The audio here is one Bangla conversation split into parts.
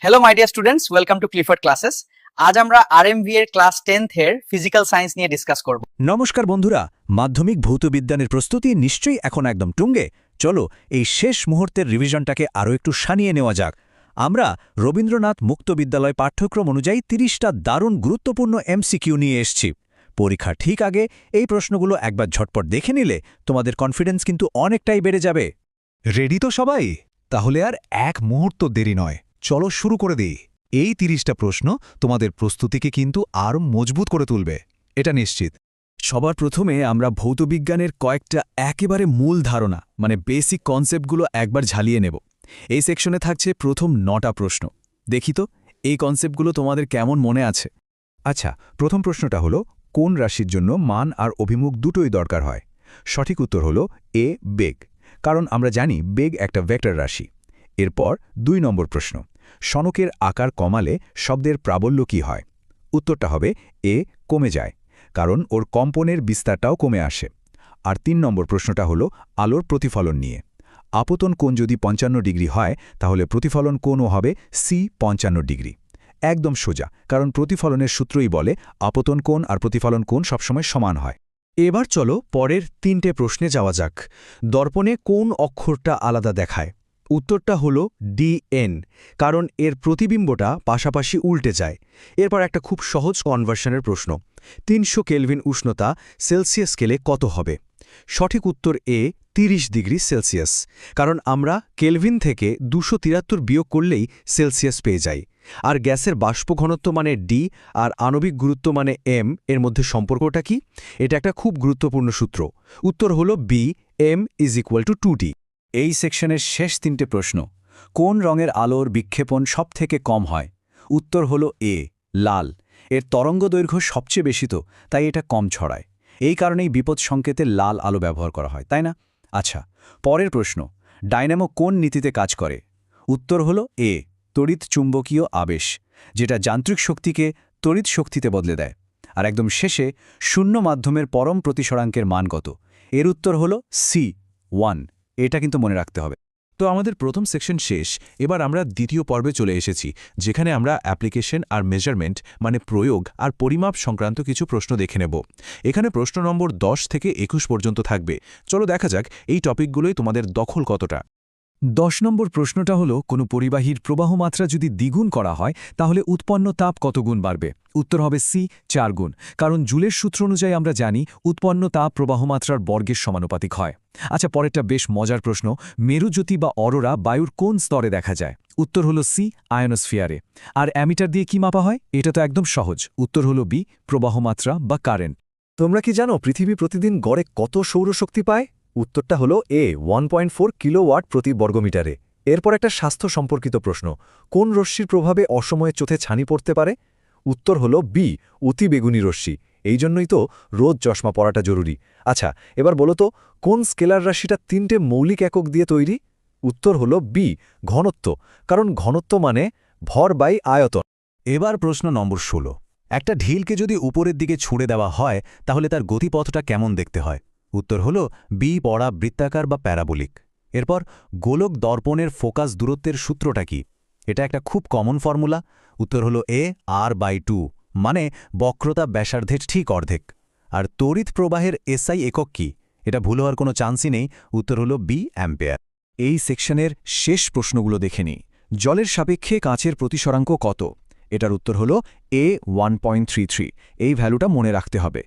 Hello my dear students, welcome to Clifford classes. আজ আমরা আরএমভি এর ক্লাস 10th এর ফিজিক্যাল সায়েন্স নিয়ে ডিসকাস করব। নমস্কার বন্ধুরা, মাধ্যমিক ভৌতবিজ্ঞানের প্রস্তুতি নিশ্চয়ই এখন একদম তুঙ্গে। চলো এই শেষ মুহূর্তের রিভিশনটাকে আরও একটু সানিয়ে নেওয়া যাক। আমরা রবীন্দ্রনাথ মুক্ত বিদ্যালয় পাঠ্যক্রম অনুযায়ী 30টা দারুণ গুরুত্বপূর্ণ এমসিকিউ নিয়ে এসেছি। পরীক্ষা ঠিক আগে এই প্রশ্নগুলো একবার ঝটপট দেখে নিলে তোমাদের কনফিডেন্স কিন্তু অনেকটাই বেড়ে যাবে। রেডি তো সবাই? তাহলে আর এক মুহূর্ত দেরি নয়, চলো শুরু করে দিই। এই 30টা প্রশ্ন তোমাদের প্রস্তুতিকে কিন্তু আরও মজবুত করে তুলবে, এটা নিশ্চিত। সবার প্রথমে আমরা ভৌতবিজ্ঞানের কয়েকটা একেবারে মূল ধারণা মানে বেসিক কনসেপ্টগুলো একবার ঝালিয়ে নেব। এই সেকশনে থাকছে প্রথম 9টা প্রশ্ন। দেখি তো এই কনসেপ্টগুলো তোমাদের কেমন মনে আছে। আচ্ছা, প্রথম প্রশ্নটা হলো, কোন রাশির জন্য মান আর অভিমুখ দুটোই দরকার হয়? সঠিক উত্তর হলো এ, বেগ। কারণ আমরা জানি বেগ একটা ভেক্টর রাশি। এরপর 2 নম্বর প্রশ্ন, সনকের আকার কমালে শব্দের প্রাবল্য কী হয়? উত্তরটা হবে এ, কমে যায়, কারণ ওর কম্পনের বিস্তারটাও কমে আসে। আর 3 নম্বর প্রশ্নটা হলো আলোর প্রতিফলন নিয়ে। আপতন কোণ যদি 55 ডিগ্রি হয় তাহলে প্রতিফলন কোণও হবে সি 55 ডিগ্রি। একদম সোজা, কারণ প্রতিফলনের সূত্রই বলে আপতন কোণ আর প্রতিফলন কোণ সবসময় সমান হয়। এবার চলো পরের 3টে প্রশ্নে যাওয়া যাক। দর্পণে কোন অক্ষরটা আলাদা দেখায়? উত্তরটা হলো ডিএন, কারণ এর প্রতিবিম্বটা পাশাপাশি উল্টে যায়। এরপর একটা খুব সহজ কনভার্সনের প্রশ্ন, 300 কেলভিন উষ্ণতা সেলসিয়াস স্কেলে কত হবে? সঠিক উত্তর এ, 30 ডিগ্রি সেলসিয়াস, কারণ আমরা কেলভিন থেকে 273 বিয়োগ করলেই সেলসিয়াস পেয়ে যাই। আর গ্যাসের বাষ্প ঘনত্ব মানে ডি আর আণবিক গুরুত্ব মানে এম, এর মধ্যে সম্পর্কটা কি? এটা একটা খুব গুরুত্বপূর্ণ সূত্র। উত্তর হলো B, M is equal to 2D। এই সেকশনের শেষ 3টে প্রশ্ন, কোন রঙের আলোর বিক্ষেপণ সবথেকে কম হয়? উত্তর হলো এ, লাল। এর তরঙ্গদৈর্ঘ্য সবচেয়ে বেশি, তো তাই এটা কম ছড়ায়। এই কারণেই বিপদ সংকেতে লাল আলো ব্যবহার করা হয়, তাই না? আচ্ছা, পরের প্রশ্ন, ডায়নামো কোন নীতিতে কাজ করে? উত্তর হলো এ, তড়িৎ চুম্বকীয় আবেশ, যেটা যান্ত্রিক শক্তিকে তড়িৎ শক্তিতে বদলে দেয়। আর একদম শেষে, শূন্য মাধ্যমের পরম প্রতিসরাঙ্কের মান কত? এর উত্তর হলো সি, 1। এটা কিন্তু মনে রাখতে হবে। তো আমাদের প্রথম সেকশন শেষ, এবার আমরা দ্বিতীয় পর্বে চলে এসেছি, যেখানে আমরা অ্যাপ্লিকেশন আর মেজারমেন্ট মানে প্রয়োগ আর পরিমাপ সংক্রান্ত কিছু প্রশ্ন দেখে নেব। এখানে প্রশ্ন নম্বর 10 থেকে 21 পর্যন্ত থাকবে। চলো দেখা যাক এই টপিকগুলোই তোমাদের দখল কতটা। 10 নম্বর প্রশ্নটা হলো, কোনো পরিবাহীর প্রবাহমাত্রা যদি দ্বিগুণ করা হয় তাহলে উৎপন্ন তাপ কত গুণ বাড়বে? উত্তর হবে সি, 4 গুণ, কারণ জুলের সূত্র অনুযায়ী আমরা জানি উৎপন্ন তাপ প্রবাহমাত্রার বর্গের সমানুপাতিক হয়। আচ্ছা, পরেরটা বেশ মজার প্রশ্ন, মেরুজ্যোতি বা অরোরা বায়ুর কোন স্তরে দেখা যায়? উত্তর হলো সি, আয়নোস্ফিয়ারে। আর অ্যামিটার দিয়ে কি মাপা হয়? এটা তো একদম সহজ, উত্তর হলো বি, প্রবাহমাত্রা বা কারেন্ট। তোমরা কি জানো পৃথিবী প্রতিদিন গড়ে কত সৌরশক্তি পায়? উত্তরটা হলো এ, 1.4 কিলোওয়াট প্রতি বর্গমিটারে। এরপর একটা স্বাস্থ্য সম্পর্কিত প্রশ্ন, কোন রশ্মির প্রভাবে অসময়ে চোখে ছানি পড়তে পারে? উত্তর হলো বি, অতিবেগুনি রশ্মি। এই জন্যই তো রোজ চশমা পরাটা জরুরি। আচ্ছা, এবার বলো তো, কোন স্কেলার রাশিটা 3টে মৌলিক একক দিয়ে তৈরি? উত্তর হলো বি, ঘনত্ব, কারণ ঘনত্ব মানে ভর বাই আয়তন। এবার প্রশ্ন নম্বর 16, একটা ঢিলকে যদি উপরের দিকে ছুঁড়ে দেওয়া হয় তাহলে তার গতিপথটা কেমন দেখতে হয়? উত্তর হলো বি, পড়া বৃত্তাকার বা প্যারাবোলিক। এরপর গোলক দর্পণের ফোকাস দূরত্বের সূত্রটা কি? এটা একটা খুব কমন ফর্মুলা। উত্তর হলো এ, r/2, মানে বক্রতা ব্যাসার্ধের ঠিক অর্ধেক। আর তড়িৎ প্রবাহের এসআই একক কি? এটা ভুল হওয়ার কোনো চান্সই নেই, উত্তর হলো বি, অ্যাম্পেয়ার। এই সেকশনের শেষ প্রশ্নগুলো দেখে নিই। জলের সাপেক্ষে কাঁচের প্রতিসরাঙ্ক কত? এটার উত্তর হল এ, 1.33। এই ভ্যালুটা মনে রাখতে হবে।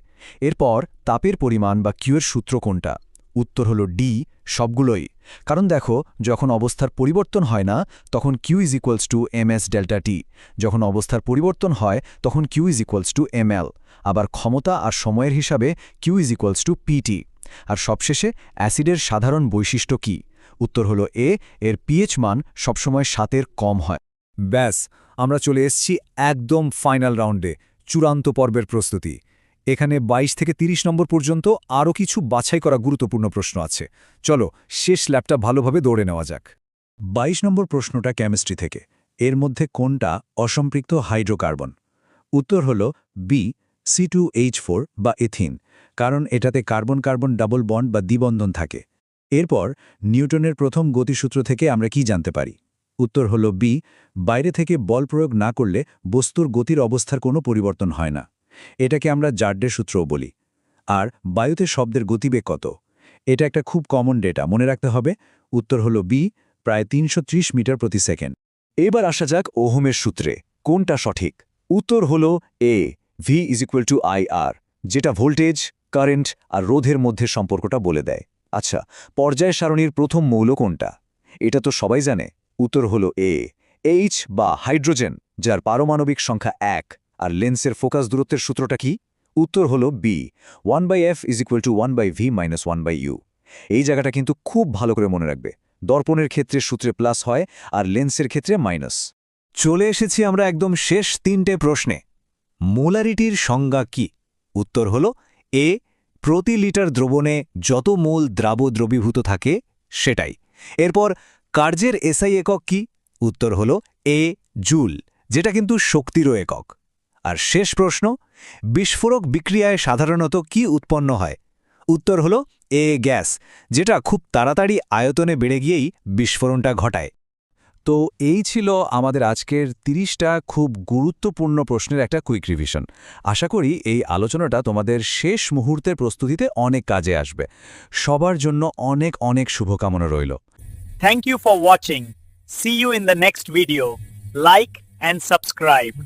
এরপর তাপের পরিমাণ বা কিউয়ের সূত্র কোনটা? উত্তর হল ডি, সবগুলোই। কারণ দেখো, যখন অবস্থার পরিবর্তন হয় না তখন Q is equals to ms delta T, যখন অবস্থার পরিবর্তন হয় তখন Q is equals to ml, আবার ক্ষমতা আর সময়ের হিসাবে Q is equals to PT. আর সবশেষে অ্যাসিডের সাধারণ বৈশিষ্ট্য কি? উত্তর হলো এ, এর পিএইচ মান সবসময় 7-এর কম হয়। ব্যাস, আমরা চলে এসেছি একদম ফাইনাল রাউন্ডে, চূড়ান্ত পর্বের প্রস্তুতি। এখানে 22 থেকে 30 নম্বর পর্যন্ত আরও কিছু বাছাই করা গুরুত্বপূর্ণ প্রশ্ন আছে। চলো শেষ ল্যাপটা ভালোভাবে দৌড়ে নেওয়া যাক। 22 নম্বর প্রশ্নটা কেমিস্ট্রি থেকে। এর মধ্যে কোনটা অসম্পৃক্ত হাইড্রোকার্বন? উত্তর হল বি, C2H4 বা এথিন, কারণ এটাতে কার্বন কার্বন ডাবল বন্ড বা দ্বিবন্ধন থাকে। এরপর নিউটনের প্রথম গতিসূত্র থেকে আমরা কি জানতে পারি? উত্তর হল বি, বাইরে থেকে বল প্রয়োগ না করলে বস্তুর গতির অবস্থার কোনো পরিবর্তন হয় না। এটাকে আমরা জার্ডের সূত্রও বলি। আর বায়ুতে শব্দের গতিবেগ কত? এটা একটা খুব কমন ডেটা, মনে রাখতে হবে। উত্তর হল বি, প্রায় ৩৩০ মিটার প্রতি সেকেন্ড। এবার আসা যাক ওহমের সূত্রে কোনটা সঠিক। উত্তর হল এ, ভি = IR, যেটা ভোল্টেজ, কারেন্ট আর রোধের মধ্যে সম্পর্কটা বলে দেয়। আচ্ছা, পর্যায় সারণীর প্রথম মৌল কোনটা? এটা তো সবাই জানে। উত্তর হল এ, এইচ বা হাইড্রোজেন, যার পারমাণবিক সংখ্যা 1। আর লেন্সের ফোকাস দূরত্বের সূত্রটা কি? উত্তর হল বি, 1/f = 1/v - 1/u। এই জায়গাটা কিন্তু খুব ভালো করে মনে রাখবে। দর্পণের ক্ষেত্রে সূত্রে প্লাস হয় আর লেন্সের ক্ষেত্রে মাইনাস। চলে এসেছি আমরা একদম শেষ 3টে প্রশ্নে। মোলারিটির সংজ্ঞা কি? উত্তর হল এ, প্রতি লিটার দ্রবণে যত মোল দ্রবীভূত থাকে সেটাই। এরপর কার্যের এসআই একক কি? উত্তর হল এ, জুল, যেটা কিন্তু শক্তিরও একক। আর শেষ প্রশ্ন, বিস্ফোরক বিক্রিয়ায় সাধারণত কি উৎপন্ন হয়? উত্তর হল এ, গ্যাস, যেটা খুব তাড়াতাড়ি আয়তনে বেড়ে গিয়েই বিস্ফোরণটা ঘটায়। তো এই ছিল আমাদের আজকের 30টা খুব গুরুত্বপূর্ণ প্রশ্নের একটা কুইক রিভিশন। আশা করি এই আলোচনাটা তোমাদের শেষ মুহূর্তের প্রস্তুতিতে অনেক কাজে আসবে। সবার জন্য অনেক অনেক শুভকামনা রইল। Thank you for watching. See you in the next video. Like and subscribe.